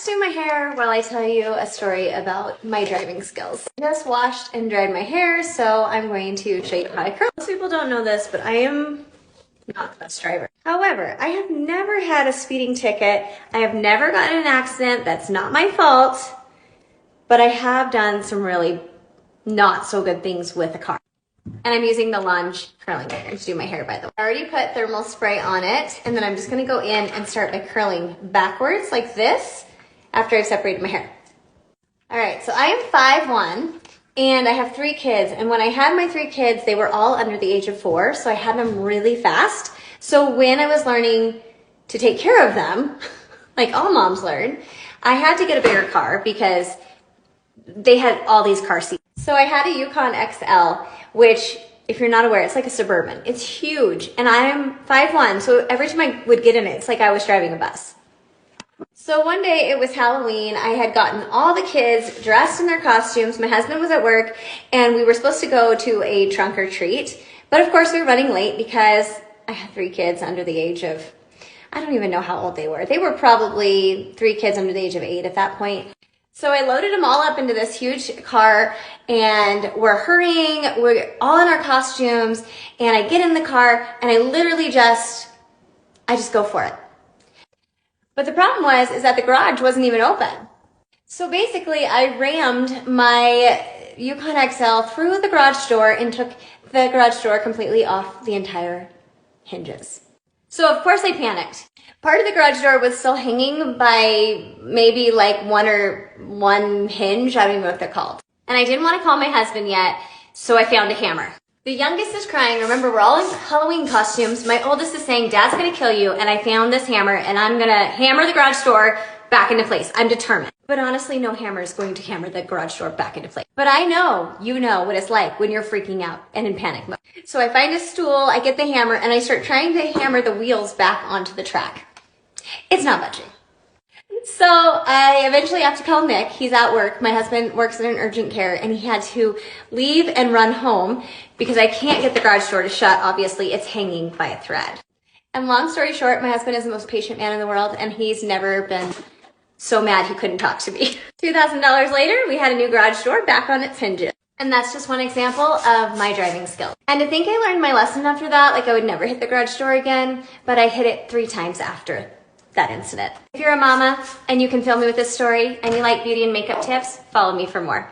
Let's do my hair while I tell you a story about my driving skills. I just washed and dried my hair, so I'm going to show you how I curl. Most people don't know this, but I am not the best driver. However, I have never had a speeding ticket. I have never gotten in an accident. That's not my fault. But I have done some really not so good things with a car. And I'm using the Lunge curling iron to do my hair, by the way. I already put thermal spray on it, and then I'm just gonna go in and start by curling backwards like this after I've separated my hair. All right, so I am 5'1", and I have 3 kids. And when I had my 3 kids, they were all under the age of 4, so I had them really fast. So when I was learning to take care of them, like all moms learn, I had to get a bigger car because they had all these car seats. So I had a Yukon XL, which, if you're not aware, it's like a Suburban. It's huge, and I'm 5'1", so every time I would get in it, it's like I was driving a bus. So one day, it was Halloween. I had gotten all the kids dressed in their costumes. My husband was at work, and we were supposed to go to a trunk or treat. But of course, we were running late because I had 3 kids under the age of, I don't even know how old they were. They were probably 3 kids under the age of 8 at that point. So I loaded them all up into this huge car, and we're hurrying, we're all in our costumes, and I get in the car, and I literally just go for it. But the problem is that the garage wasn't even open. So basically, I rammed my Yukon XL through the garage door and took the garage door completely off the entire hinges. So of course I panicked. Part of the garage door was still hanging by maybe like one hinge. I don't even know what they're called. And I didn't want to call my husband yet, so I found a hammer. The youngest is crying. Remember, we're all in Halloween costumes. My oldest is saying, Dad's gonna kill you, and I found this hammer, and I'm gonna hammer the garage door back into place. I'm determined. But honestly, no hammer is going to hammer the garage door back into place. But I know, you know what it's like when you're freaking out and in panic mode. So I find a stool, I get the hammer, and I start trying to hammer the wheels back onto the track. It's not budging. So I eventually have to call Nick. He's at work. My husband works in an urgent care, and he had to leave and run home because I can't get the garage door to shut. Obviously, it's hanging by a thread. And long story short, my husband is the most patient man in the world, and he's never been so mad he couldn't talk to me. $2,000 later, we had a new garage door back on its hinges. And that's just one example of my driving skill. And to think I learned my lesson after that, like I would never hit the garage door again, but I hit it 3 times after that incident. If you're a mama and you can film me with this story and you like beauty and makeup tips, follow me for more.